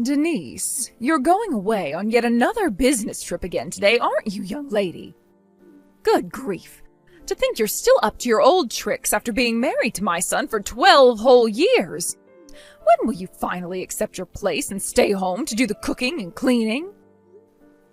Denise, you're going away on yet another business trip again today, aren't you, young lady? Good grief. To think you're still up to your old tricks after being married to my son for 12 whole years. When will you finally accept your place and stay home to do the cooking and cleaning?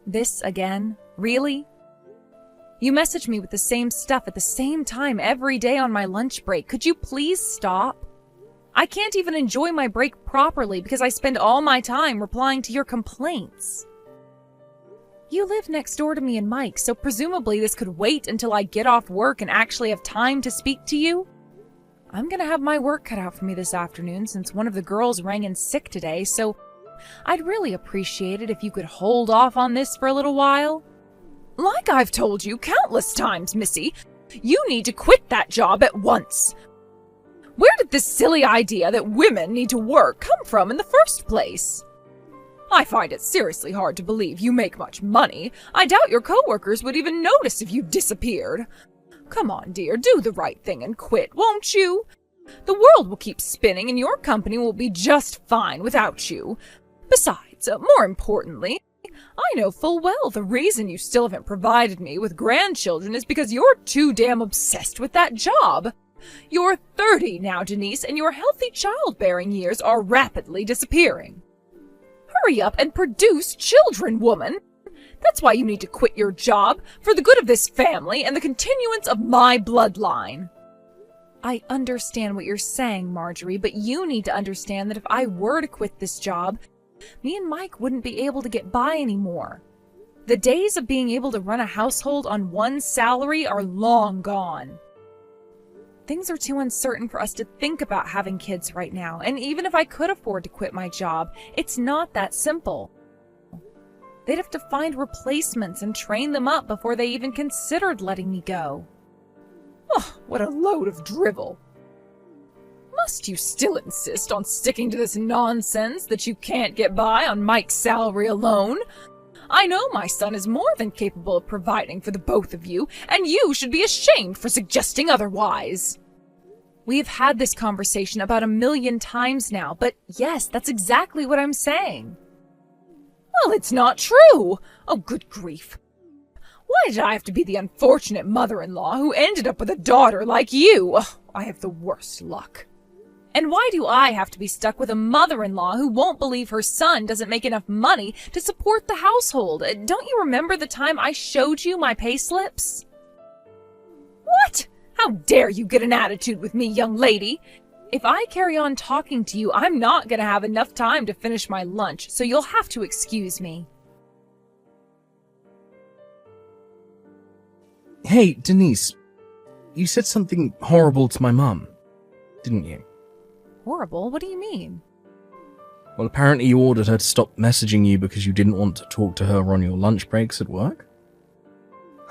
This again? Really? You message me with the same stuff at the same time every day on my lunch break. Could you please stop? I can't even enjoy my break properly because I spend all my time replying to your complaints. You live next door to me and Mike, so presumably this could wait until I get off work and actually have time to speak to you. I'm gonna have my work cut out for me this afternoon since one of the girls rang in sick today, so I'd really appreciate it if you could hold off on this for a little while. Like I've told you countless times, Missy, you need to quit that job at once. Where did this silly idea that women need to work come from in the first place? I find it seriously hard to believe you make much money. I doubt your coworkers would even notice if you disappeared. Come on, dear, do the right thing and quit, won't you? The world will keep spinning and your company will be just fine without you. Besides, more importantly, I know full well the reason you still haven't provided me with grandchildren is because you're too damn obsessed with that job. You're 30 now, Denise, and your healthy childbearing years are rapidly disappearing. Hurry up and produce children, woman. That's why you need to quit your job, for the good of this family and the continuance of my bloodline. I understand what you're saying, Marjorie, but you need to understand that if I were to quit this job, me and Mike wouldn't be able to get by anymore. The days of being able to run a household on one salary are long gone. Things are too uncertain for us to think about having kids right now, and even if I could afford to quit my job, it's not that simple. They'd have to find replacements and train them up before they even considered letting me go. Oh, what a load of drivel. Must you still insist on sticking to this nonsense that you can't get by on Mike's salary alone? I know my son is more than capable of providing for the both of you, and you should be ashamed for suggesting otherwise. We've had this conversation about 1,000,000 times now, but yes, that's exactly what I'm saying. Well, it's not true. Oh, good grief. Why did I have to be the unfortunate mother-in-law who ended up with a daughter like you? Oh, I have the worst luck. And why do I have to be stuck with a mother-in-law who won't believe her son doesn't make enough money to support the household? Don't you remember the time I showed you my pay slips? What? How dare you get an attitude with me, young lady? If I carry on talking to you, I'm not going to have enough time to finish my lunch, so you'll have to excuse me. Hey, Denise, you said something horrible to my mum, didn't you? Horrible? What do you mean? Well, apparently you ordered her to stop messaging you because you didn't want to talk to her on your lunch breaks at work?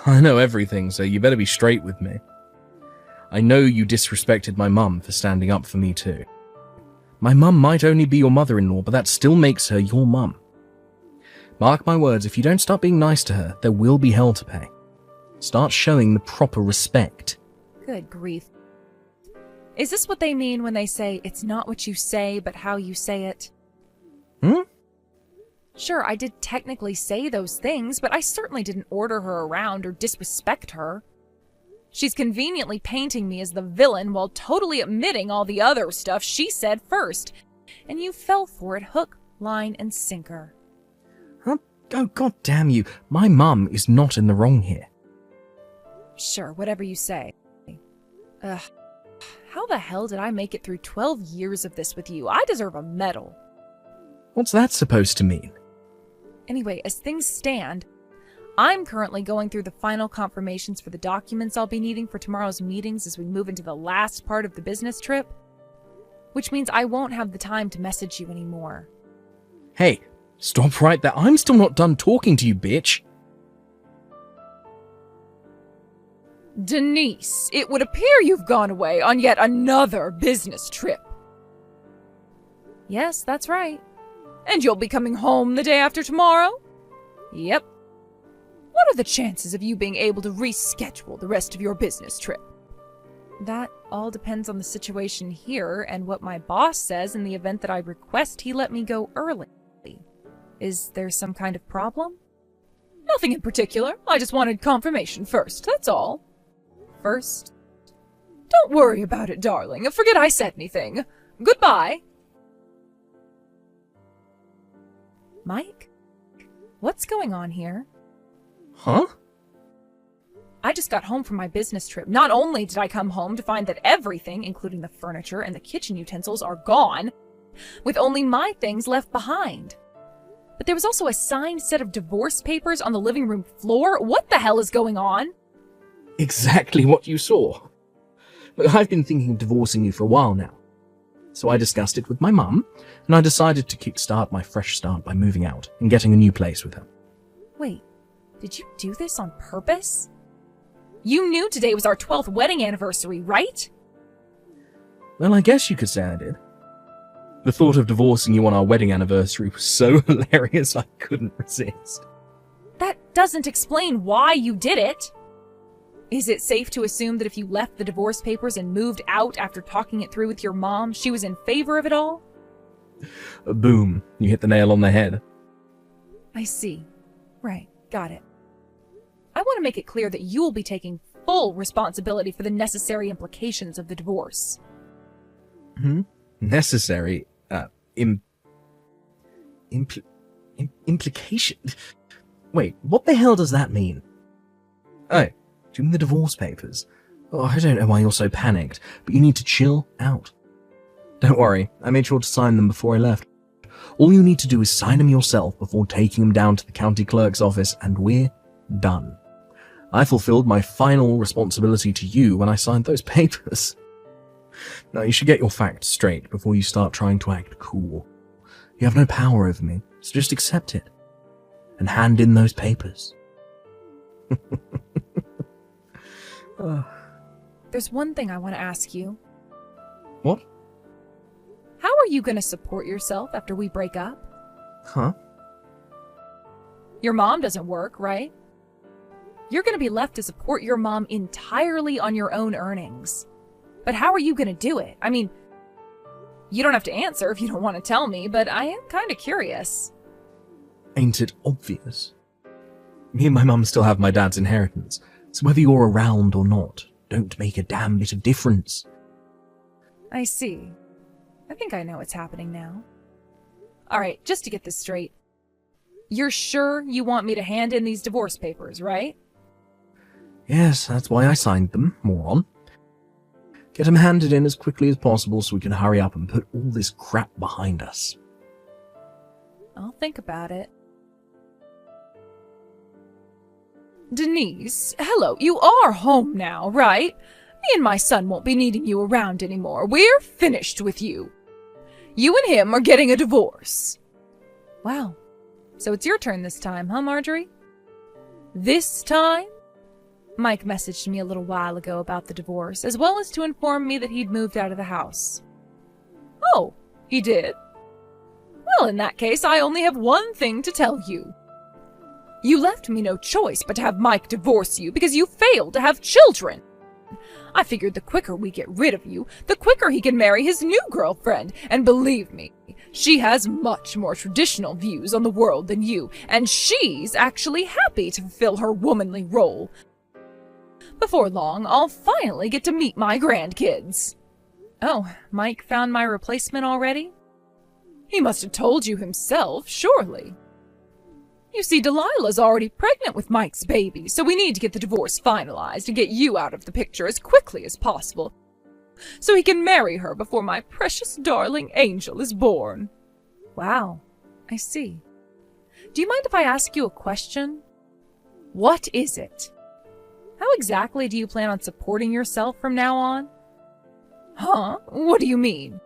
I know everything, so you better be straight with me. I know you disrespected my mum for standing up for me too. My mum might only be your mother-in-law, but that still makes her your mum. Mark my words, if you don't start being nice to her, there will be hell to pay. Start showing the proper respect. Good grief. Is this what they mean when they say, it's not what you say, but how you say it? Sure, I did technically say those things, but I certainly didn't order her around or disrespect her. She's conveniently painting me as the villain while totally omitting all the other stuff she said first. And you fell for it hook, line, and sinker. Huh? Oh, god damn you. My mum is not in the wrong here. Sure, whatever you say. Ugh. How the hell did I make it through 12 years of this with you? I deserve a medal. What's that supposed to mean? Anyway, as things stand, I'm currently going through the final confirmations for the documents I'll be needing for tomorrow's meetings as we move into the last part of the business trip, which means I won't have the time to message you anymore. Hey, stop right there. I'm still not done talking to you, bitch. Denise, it would appear you've gone away on yet another business trip. Yes, that's right. And you'll be coming home the day after tomorrow? Yep. What are the chances of you being able to reschedule the rest of your business trip? That all depends on the situation here and what my boss says in the event that I request he let me go early. Is there some kind of problem? Nothing in particular. I just wanted confirmation first, that's all. First? Don't worry about it, darling. Forget I said anything. Goodbye. Mike? What's going on here? Huh? I just got home from my business trip. Not only did I come home to find that everything, including the furniture and the kitchen utensils, are gone, with only my things left behind. But there was also a signed set of divorce papers on the living room floor. What the hell is going on? Exactly what you saw. But I've been thinking of divorcing you for a while now. So I discussed it with my mum, and I decided to kickstart my fresh start by moving out and getting a new place with her. Wait, did you do this on purpose? You knew today was our 12th wedding anniversary, right? Well, I guess you could say I did. The thought of divorcing you on our wedding anniversary was so hilarious I couldn't resist. That doesn't explain why you did it. Is it safe to assume that if you left the divorce papers and moved out after talking it through with your mom, she was in favor of it all? Boom, you hit the nail on the head. I see. Right, got it. I want to make it clear that you will be taking full responsibility for the necessary implications of the divorce. Necessary? Implication? Wait, what the hell does that mean? Oh, do you mean the divorce papers? Oh, I don't know why you're so panicked, but you need to chill out. Don't worry, I made sure to sign them before I left. All you need to do is sign them yourself before taking them down to the county clerk's office, and we're done. I fulfilled my final responsibility to you when I signed those papers. Now, you should get your facts straight before you start trying to act cool. You have no power over me, so just accept it. And hand in those papers. There's one thing I want to ask you. What? How are you going to support yourself after we break up? Huh? Your mom doesn't work, right? You're going to be left to support your mom entirely on your own earnings. But how are you going to do it? I mean, you don't have to answer if you don't want to tell me, but I am kind of curious. Ain't it obvious? Me and my mum still have my dad's inheritance, so whether you're around or not, don't make a damn bit of difference. I see. I think I know what's happening now. Alright, just to get this straight. You're sure you want me to hand in these divorce papers, right? Yes, that's why I signed them, moron. Get them handed in as quickly as possible so we can hurry up and put all this crap behind us. I'll think about it. Denise, hello, you are home now, right? Me and my son won't be needing you around anymore. We're finished with you. You and him are getting a divorce. Wow. So it's your turn this time, huh, Marjorie? This time? Mike messaged me a little while ago about the divorce, as well as to inform me that he'd moved out of the house. Oh, he did? Well, in that case, I only have one thing to tell you. You left me no choice but to have Mike divorce you because you failed to have children. I figured the quicker we get rid of you, the quicker he can marry his new girlfriend, and believe me, she has much more traditional views on the world than you, and she's actually happy to fulfill her womanly role. Before long, I'll finally get to meet my grandkids. Oh, Mike found my replacement already? He must have told you himself, surely. You see, Delilah's already pregnant with Mike's baby, so we need to get the divorce finalized and get you out of the picture as quickly as possible, so he can marry her before my precious darling angel is born. Wow, I see. Do you mind if I ask you a question? What is it? How exactly do you plan on supporting yourself from now on? Huh? What do you mean?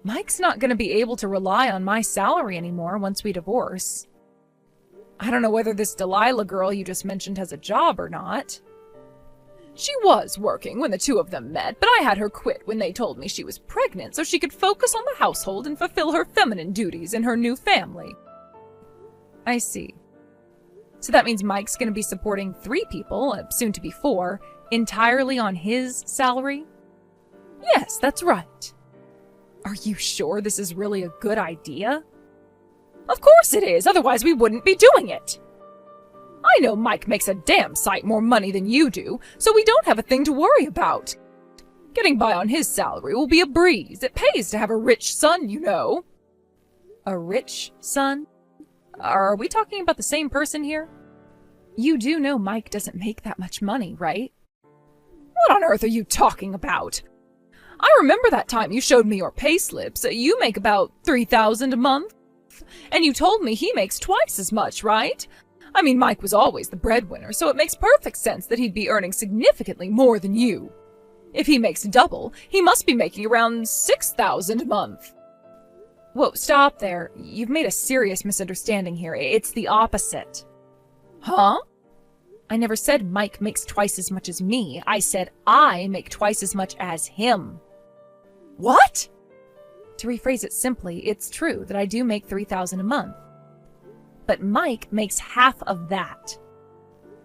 Mike's not going to be able to rely on my salary anymore once we divorce. I don't know whether this Delilah girl you just mentioned has a job or not. She was working when the two of them met, but I had her quit when they told me she was pregnant so she could focus on the household and fulfill her feminine duties in her new family. I see. So that means Mike's going to be supporting 3 people, soon to be 4, entirely on his salary? Yes, that's right. Are you sure this is really a good idea? Of course it is, otherwise we wouldn't be doing it. I know Mike makes a damn sight more money than you do, so we don't have a thing to worry about. Getting by on his salary will be a breeze. It pays to have a rich son, you know. A rich son? Are we talking about the same person here? You do know Mike doesn't make that much money, right? What on earth are you talking about? I remember that time you showed me your payslips. You make about $3,000 a month. And you told me he makes twice as much, right? I mean, Mike was always the breadwinner, so it makes perfect sense that he'd be earning significantly more than you. If he makes double, he must be making around $6,000 a month. Whoa, stop there. You've made a serious misunderstanding here. It's the opposite. Huh? I never said Mike makes twice as much as me. I said I make twice as much as him. What? To rephrase it simply, it's true that I do make $3,000 a month. But Mike makes half of that.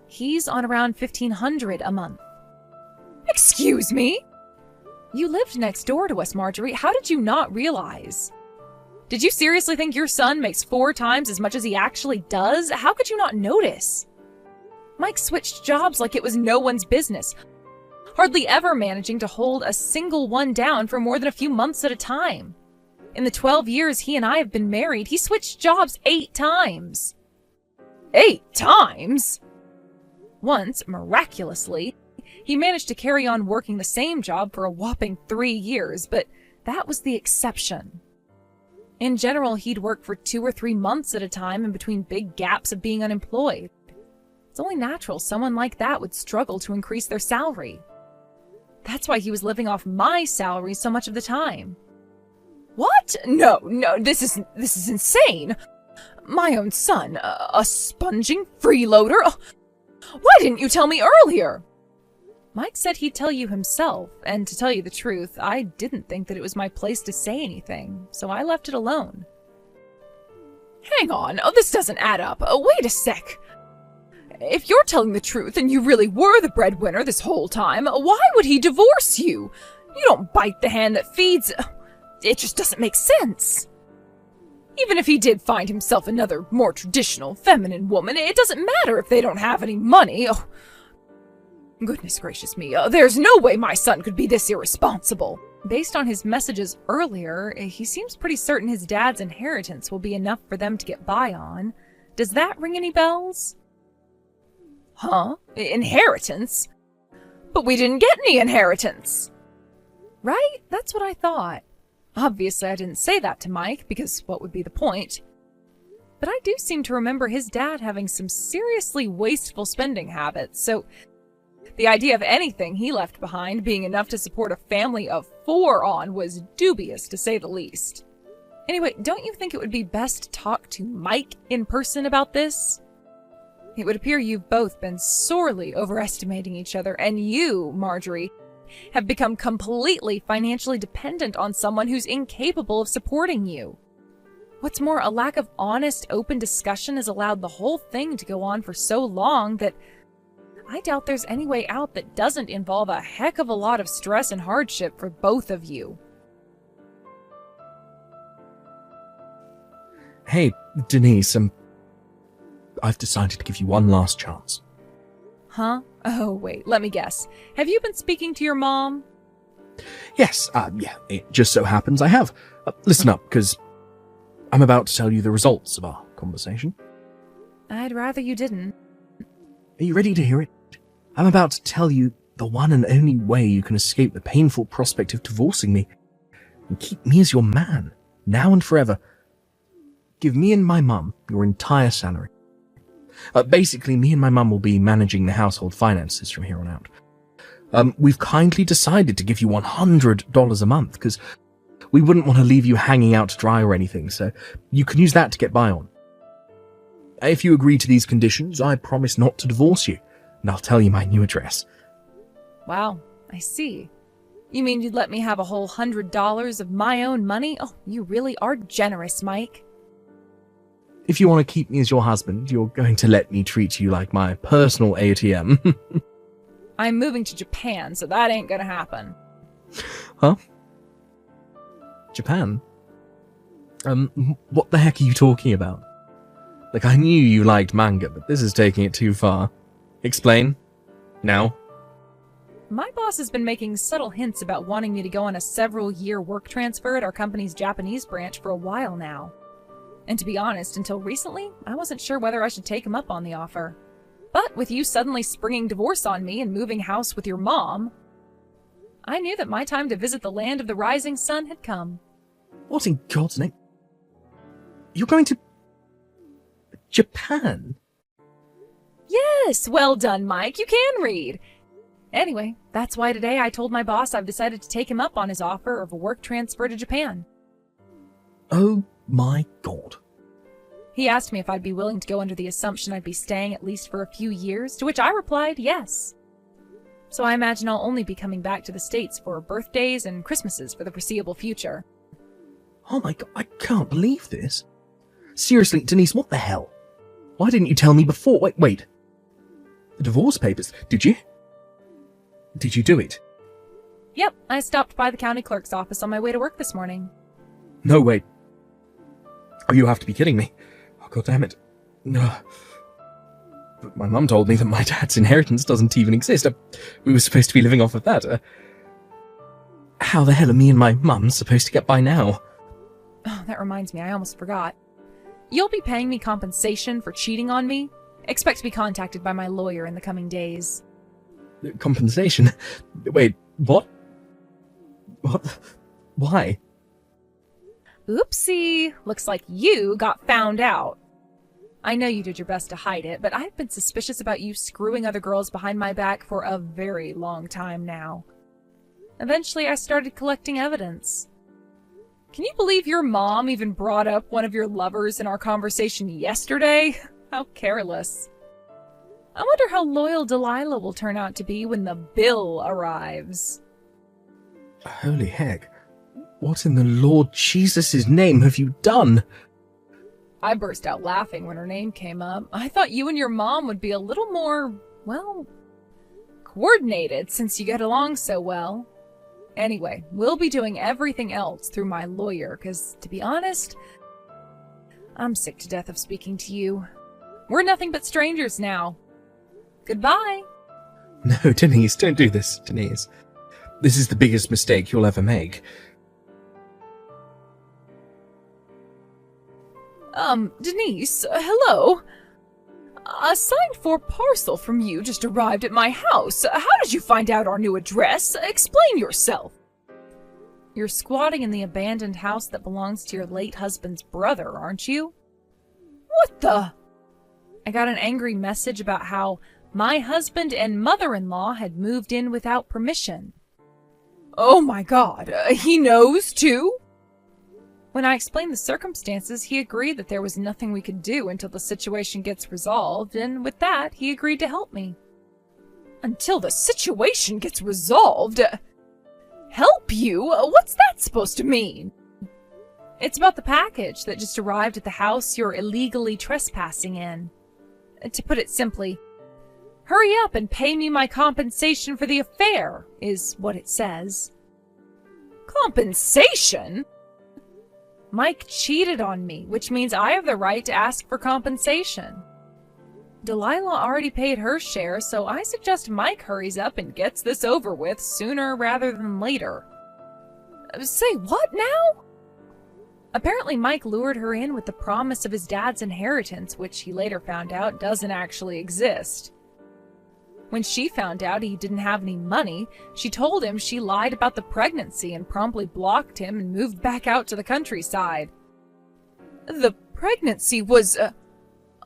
He's on around $1,500 a month. Excuse me? You lived next door to us, Marjorie. How did you not realize? Did you seriously think your son makes 4 times as much as he actually does? How could you not notice? Mike switched jobs like it was no one's business, hardly ever managing to hold a single one down for more than a few months at a time. In the 12 years he and I have been married, he switched jobs 8 times. 8 times? Once, miraculously, he managed to carry on working the same job for a whopping 3 years, but that was the exception. In general, he'd work for 2 or 3 months at a time in between big gaps of being unemployed. It's only natural someone like that would struggle to increase their salary. That's why he was living off my salary so much of the time. What? No, this is insane. My own son, a sponging freeloader? Oh, why didn't you tell me earlier? Mike said he'd tell you himself, and to tell you the truth, I didn't think that it was my place to say anything, so I left it alone. Hang on, this doesn't add up. Wait a sec. If you're telling the truth and you really were the breadwinner this whole time, why would he divorce you? You don't bite the hand that feeds. It just doesn't make sense. Even if he did find himself another more traditional, feminine woman, it doesn't matter if they don't have any money. Oh, goodness gracious me, there's no way my son could be this irresponsible. Based on his messages earlier, he seems pretty certain his dad's inheritance will be enough for them to get by on. Does that ring any bells? Huh? Inheritance? But we didn't get any inheritance. Right? That's what I thought. Obviously, I didn't say that to Mike, because what would be the point? But I do seem to remember his dad having some seriously wasteful spending habits, so the idea of anything he left behind being enough to support a family of 4 on was dubious, to say the least. Anyway, don't you think it would be best to talk to Mike in person about this? It would appear you've both been sorely overestimating each other, and you, Marjorie, have become completely financially dependent on someone who's incapable of supporting you. What's more, a lack of honest, open discussion has allowed the whole thing to go on for so long that I doubt there's any way out that doesn't involve a heck of a lot of stress and hardship for both of you. Hey, Denise, I've decided to give you one last chance. Huh? Oh, wait, let me guess. Have you been speaking to your mom? Yes, yeah, it just so happens I have. Listen up, because I'm about to tell you the results of our conversation. I'd rather you didn't. Are you ready to hear it? I'm about to tell you the one and only way you can escape the painful prospect of divorcing me and keep me as your man, now and forever. Give me and my mum your entire salary. Basically, me and my mum will be managing the household finances from here on out. We've kindly decided to give you $100 a month because we wouldn't want to leave you hanging out to dry or anything, so you can use that to get by on. If you agree to these conditions, I promise not to divorce you, and I'll tell you my new address. Wow, I see. You mean you'd let me have a whole $100 of my own money? Oh, you really are generous, Mike. If you want to keep me as your husband, you're going to let me treat you like my personal ATM. I'm moving to Japan, so that ain't gonna happen. Huh? Japan? What the heck are you talking about? Like, I knew you liked manga, but this is taking it too far. Explain. Now. My boss has been making subtle hints about wanting me to go on a several-year work transfer at our company's Japanese branch for a while now. And to be honest, until recently, I wasn't sure whether I should take him up on the offer. But with you suddenly springing divorce on me and moving house with your mom, I knew that my time to visit the land of the rising sun had come. What in God's name? You're going to... Japan? Yes, well done, Mike. You can read. Anyway, that's why today I told my boss I've decided to take him up on his offer of a work transfer to Japan. Oh my God. He asked me if I'd be willing to go under the assumption I'd be staying at least for a few years, to which I replied yes. So I imagine I'll only be coming back to the States for birthdays and Christmases for the foreseeable future. Oh my God, I can't believe this. Seriously, Denise, what the hell? Why didn't you tell me before? Wait. The divorce papers, did you? Did you do it? Yep, I stopped by the county clerk's office on my way to work this morning. No, wait. Oh, you have to be kidding me. Oh, God damn it. No. But my mum told me that my dad's inheritance doesn't even exist. We were supposed to be living off of that. How the hell are me and my mum supposed to get by now? Oh, that reminds me, I almost forgot. You'll be paying me compensation for cheating on me. Expect to be contacted by my lawyer in the coming days. Compensation? Wait, what? What? Why? Oopsie. Looks like you got found out. I know you did your best to hide it, but I've been suspicious about you screwing other girls behind my back for a very long time now. Eventually, I started collecting evidence. Can you believe your mom even brought up one of your lovers in our conversation yesterday? How careless. I wonder how loyal Delilah will turn out to be when the bill arrives. Holy heck. What in the Lord Jesus' name have you done? I burst out laughing when her name came up. I thought you and your mom would be a little more, well, coordinated since you get along so well. Anyway, we'll be doing everything else through my lawyer, because, to be honest, I'm sick to death of speaking to you. We're nothing but strangers now. Goodbye. No, Denise, don't do this, Denise. This is the biggest mistake you'll ever make. Denise, hello? A signed for parcel from you just arrived at my house. How did you find out our new address? Explain yourself. You're squatting in the abandoned house that belongs to your late husband's brother, aren't you? What the? I got an angry message about how my husband and mother-in-law had moved in without permission. Oh my God, he knows too? When I explained the circumstances, he agreed that there was nothing we could do until the situation gets resolved, and with that, he agreed to help me. Until the situation gets resolved? Help you? What's that supposed to mean? It's about the package that just arrived at the house you're illegally trespassing in. To put it simply, hurry up and pay me my compensation for the affair, is what it says. Compensation? Mike cheated on me, which means I have the right to ask for compensation. Delilah already paid her share, so I suggest Mike hurries up and gets this over with sooner rather than later. Say what now? Apparently Mike lured her in with the promise of his dad's inheritance, which he later found out doesn't actually exist. When she found out he didn't have any money, she told him she lied about the pregnancy and promptly blocked him and moved back out to the countryside. The pregnancy was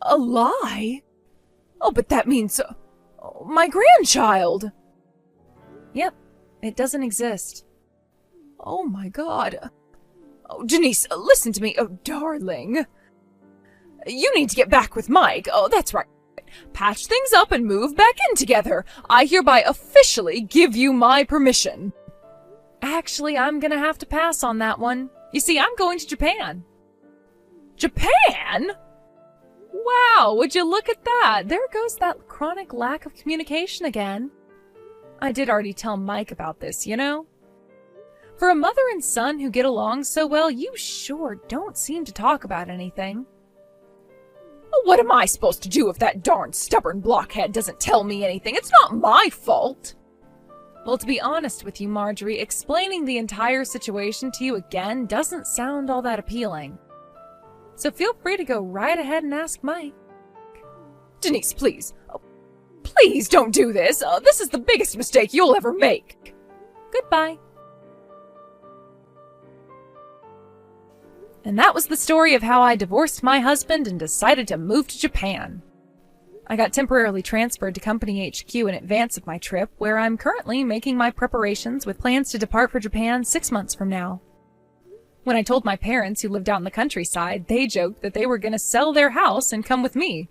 a lie? Oh, but that means my grandchild. Yep, it doesn't exist. Oh my God. Oh, Denise, listen to me. Oh, darling. You need to get back with Mike. Oh, that's right. Patch things up and move back in together. I hereby officially give you my permission. Actually, I'm gonna have to pass on that one. You see, I'm going to Japan. Japan? Wow, would you look at that? There goes that chronic lack of communication again. I did already tell Mike about this, you know? For a mother and son who get along so well, you sure don't seem to talk about anything. Well, what am I supposed to do if that darn stubborn blockhead doesn't tell me anything? It's not my fault. Well, to be honest with you, Marjorie, explaining the entire situation to you again doesn't sound all that appealing. So feel free to go right ahead and ask Mike. Denise, please. Oh, please don't do this. This is the biggest mistake you'll ever make. Goodbye. And that was the story of how I divorced my husband and decided to move to Japan. I got temporarily transferred to Company HQ in advance of my trip, where I'm currently making my preparations with plans to depart for Japan 6 months from now. When I told my parents, who lived out in the countryside, they joked that they were going to sell their house and come with me,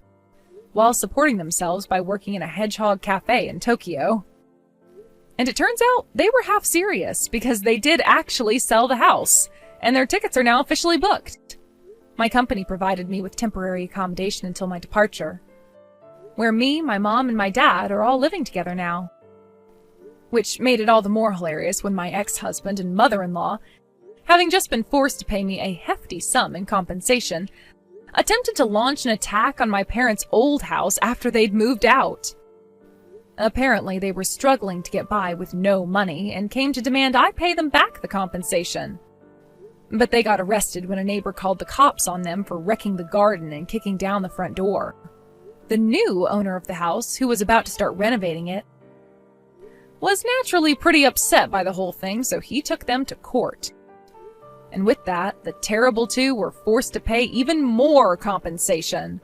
while supporting themselves by working in a hedgehog cafe in Tokyo. And it turns out they were half serious, because they did actually sell the house, and their tickets are now officially booked. My company provided me with temporary accommodation until my departure, where me, my mom, and my dad are all living together now. Which made it all the more hilarious when my ex-husband and mother-in-law, having just been forced to pay me a hefty sum in compensation, attempted to launch an attack on my parents' old house after they'd moved out. Apparently, they were struggling to get by with no money and came to demand I pay them back the compensation. But they got arrested when a neighbor called the cops on them for wrecking the garden and kicking down the front door. The new owner of the house, who was about to start renovating it, was naturally pretty upset by the whole thing, so he took them to court. And with that, the terrible two were forced to pay even more compensation.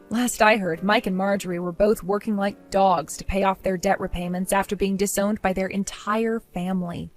Last I heard, Mike and Marjorie were both working like dogs to pay off their debt repayments after being disowned by their entire family.